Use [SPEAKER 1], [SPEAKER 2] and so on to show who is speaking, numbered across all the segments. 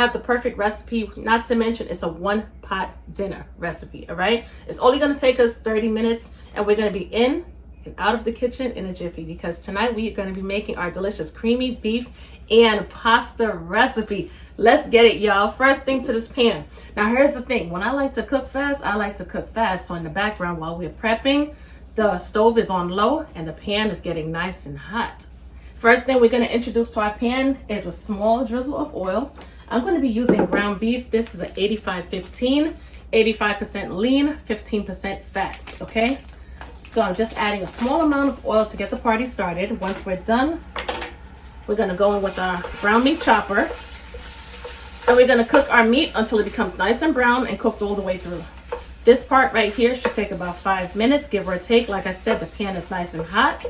[SPEAKER 1] have the perfect recipe, not to mention it's a one-pot dinner recipe, all right? It's only gonna take us 30 minutes and we're gonna be in and out of the kitchen in a jiffy, because tonight we are gonna be making our delicious creamy beef and pasta recipe. Let's get it, y'all. First thing to this pan. Now here's the thing, when I like to cook fast, I like to cook fast. So in the background while we're prepping, the stove is on low and the pan is getting nice and hot. First thing we're going to introduce to our pan is a small drizzle of oil. I'm going to be using ground beef. This is an 85-15, 85% lean, 15% fat, okay? So I'm just adding a small amount of oil to get the party started. Once we're done, we're going to go in with our ground meat chopper. And we're going to cook our meat until it becomes nice and brown and cooked all the way through. This part right here should take about 5 minutes, give or take. Like I said, the pan is nice and hot.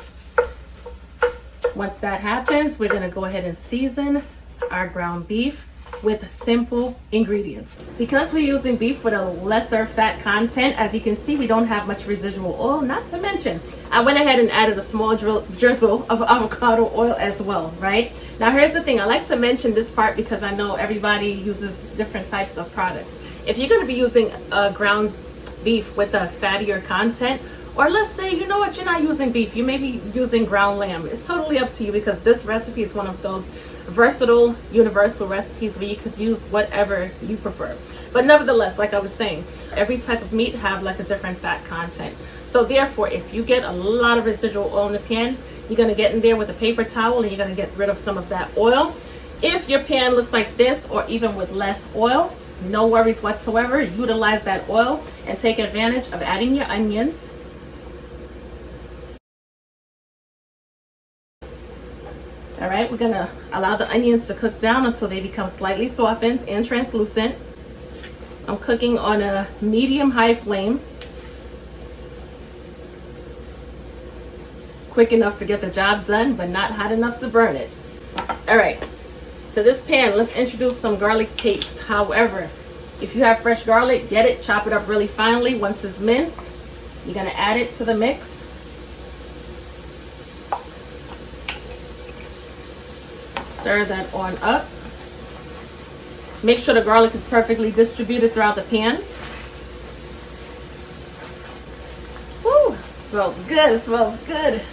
[SPEAKER 1] Once that happens, we're going to go ahead and season our ground beef with simple ingredients. Because we're using beef with a lesser fat content, as you can see, we don't have much residual oil. Not to mention, I went ahead and added a small drizzle of avocado oil as well, right? Now here's the thing, I like to mention this part because I know everybody uses different types of products. If you're going to be using ground beef with a fattier content, or let's say, you know what, you're not using beef, you may be using ground lamb. It's totally up to you, because this recipe is one of those versatile, universal recipes where you could use whatever you prefer. But nevertheless, like I was saying, every type of meat have like a different fat content. So therefore, if you get a lot of residual oil in the pan, you're going to get in there with a paper towel and you're going to get rid of some of that oil. If your pan looks like this, or even with less oil, no worries whatsoever. Utilize that oil and take advantage of adding your onions. All right, we're gonna allow the onions to cook down until they become slightly softened and translucent. I'm cooking on a medium-high flame. Quick enough to get the job done, but not hot enough to burn it. All right, to this pan, let's introduce some garlic paste. However, if you have fresh garlic, get it, chop it up really finely. Once it's minced, you're gonna add it to the mix. Stir that on up. Make sure the garlic is perfectly distributed throughout the pan. Woo, smells good, it smells good.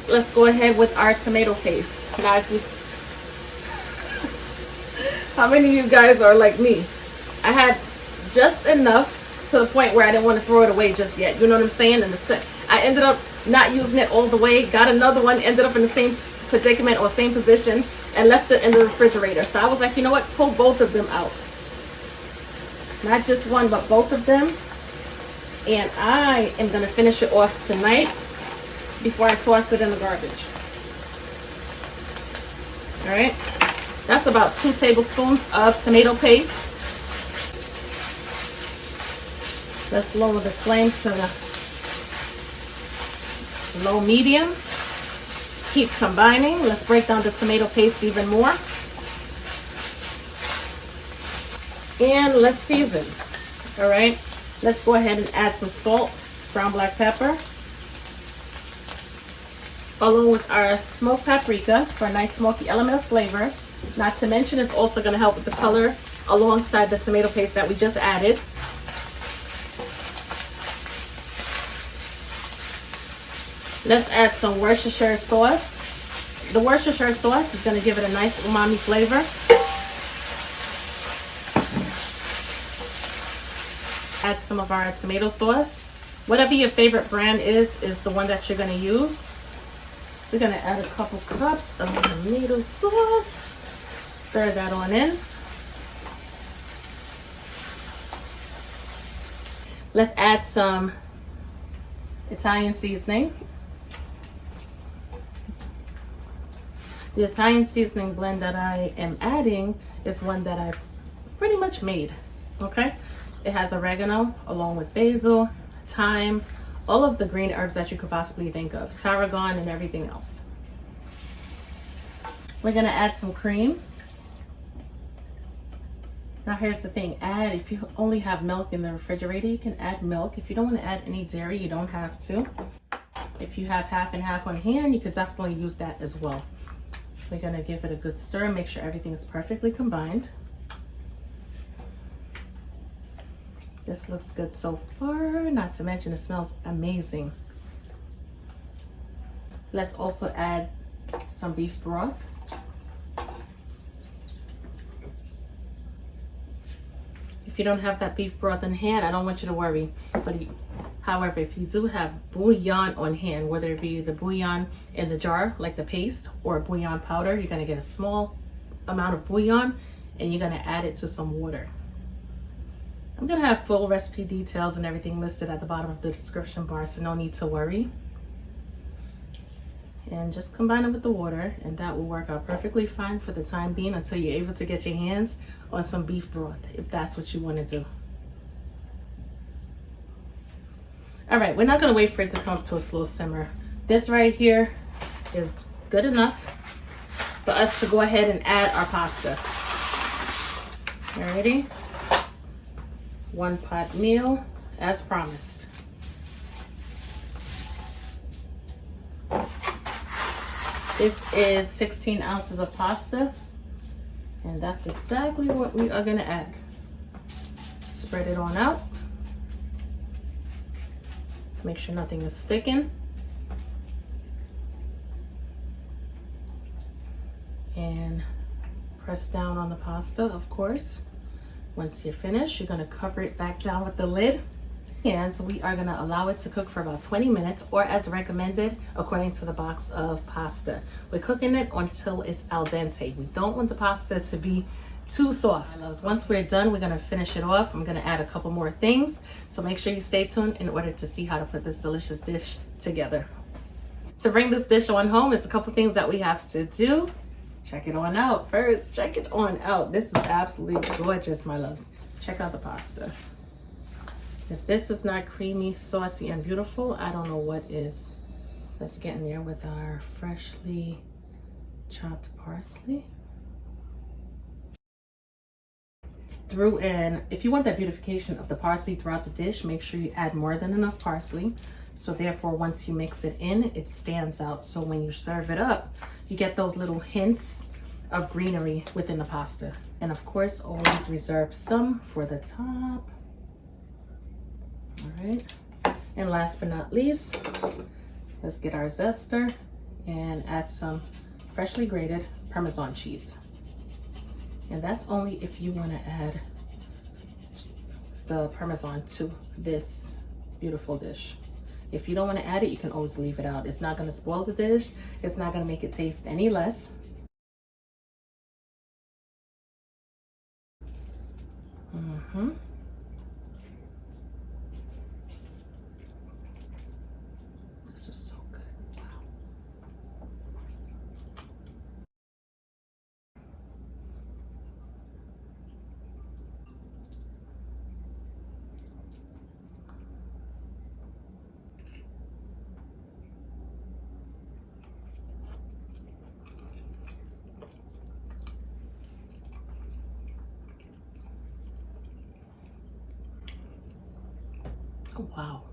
[SPEAKER 1] Let's go ahead with our tomato paste. Now, if you, how many of you guys are like me? I had just enough to the point where I didn't want to throw it away just yet. You know what I'm saying? And I ended up not using it all the way. Got another one, ended up in the same predicament or same position, and left it in the refrigerator. So I was like, you know what, pull both of them out, not just one but both of them, and I am going to finish it off tonight before I toss it in the garbage. All right, that's about 2 tablespoons of tomato paste. Let's lower the flame to low medium. Keep combining. Let's break down the tomato paste even more. And let's season. All right, let's go ahead and add some salt, ground black pepper, along with our smoked paprika for a nice smoky element of flavor. Not to mention, it's also going to help with the color alongside the tomato paste that we just added. Let's add some Worcestershire sauce. The Worcestershire sauce is going to give it a nice umami flavor. Add some of our tomato sauce. Whatever your favorite brand is the one that you're going to use. We're going to add a couple cups of tomato sauce. Stir that on in. Let's add some Italian seasoning. The Italian seasoning blend that I am adding is one that I pretty much made, okay? It has oregano along with basil, thyme, all of the green herbs that you could possibly think of, tarragon and everything else. We're gonna add some cream. Now here's the thing, if you only have milk in the refrigerator, you can add milk. If you don't want to add any dairy, you don't have to. If you have half and half on hand, you could definitely use that as well. We're gonna give it a good stir, make sure everything is perfectly combined. This looks good so far, not to mention it smells amazing. Let's also add some beef broth. If you don't have that beef broth in hand, I don't want you to worry. However, if you do have bouillon on hand, whether it be the bouillon in the jar, like the paste, or bouillon powder, you're gonna get a small amount of bouillon and you're gonna add it to some water. I'm gonna have full recipe details and everything listed at the bottom of the description bar, so no need to worry. And just combine it with the water, and that will work out perfectly fine for the time being until you're able to get your hands on some beef broth, if that's what you want to do. All right, we're not gonna wait for it to come up to a slow simmer. This right here is good enough for us to go ahead and add our pasta. Alrighty, 1 pot meal as promised. This is 16 ounces of pasta, and that's exactly what we are gonna add. Spread it on out. Make sure nothing is sticking. And press down on the pasta, of course. Once you're finished, you're gonna cover it back down with the lid. And so we are gonna allow it to cook for about 20 minutes, or as recommended, according to the box of pasta. We're cooking it until it's al dente. We don't want the pasta to be too soft. Once we're done, we're gonna finish it off. I'm gonna add a couple more things, so make sure you stay tuned in order to see how to put this delicious dish together. To bring this dish on home, there's a couple things that we have to do. Check it on out first. Check it on out. This is absolutely gorgeous, my loves. Check out the pasta. If this is not creamy, saucy, and beautiful, I don't know what is. Let's get in there with our freshly chopped parsley. If you want that beautification of the parsley throughout the dish, make sure you add more than enough parsley. So therefore, once you mix it in, it stands out. So when you serve it up, you get those little hints of greenery within the pasta. And of course, always reserve some for the top. All right. And last but not least, let's get our zester and add some freshly grated Parmesan cheese. And that's only if you want to add the Parmesan to this beautiful dish. If you don't want to add it, you can always leave it out. It's not going to spoil the dish. It's not going to make it taste any less. This is so good. Wow.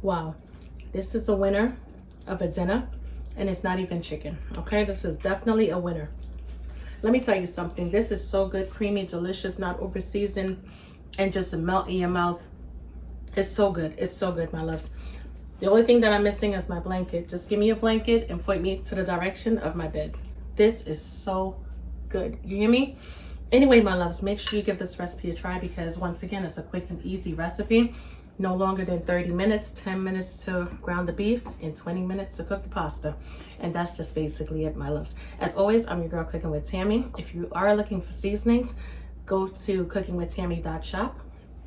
[SPEAKER 1] Wow. This is a winner of a dinner, and it's not even chicken. Okay, this is definitely a winner. Let me tell you something. This is so good, creamy, delicious, not over seasoned, and just melt in your mouth. It's so good. It's so good, my loves. The only thing that I'm missing is my blanket. Just give me a blanket and point me to the direction of my bed. This is so good. You hear me? Anyway, my loves, make sure you give this recipe a try, because once again, it's a quick and easy recipe. No longer than 30 minutes, 10 minutes to ground the beef, and 20 minutes to cook the pasta. And that's just basically it, my loves. As always, I'm your girl Cooking with Tammy. If you are looking for seasonings, go to cookingwithtammy.shop.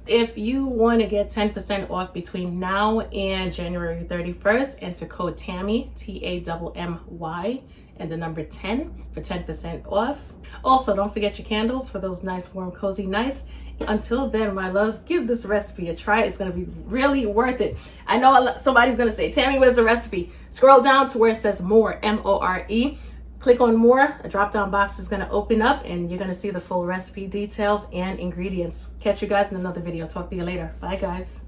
[SPEAKER 1] If you want to get 10% off between now and January 31st, enter code TAMMY, TAMMY, and the number 10 for 10% off. Also, don't forget your candles for those nice, warm, cozy nights. Until then, my loves, give this recipe a try. It's going to be really worth it. I know somebody's going to say, Tammy, where's the recipe? Scroll down to where it says more, M-O-R-E. Click on more. A drop-down box is going to open up, and you're going to see the full recipe details and ingredients. Catch you guys in another video. Talk to you later. Bye, guys.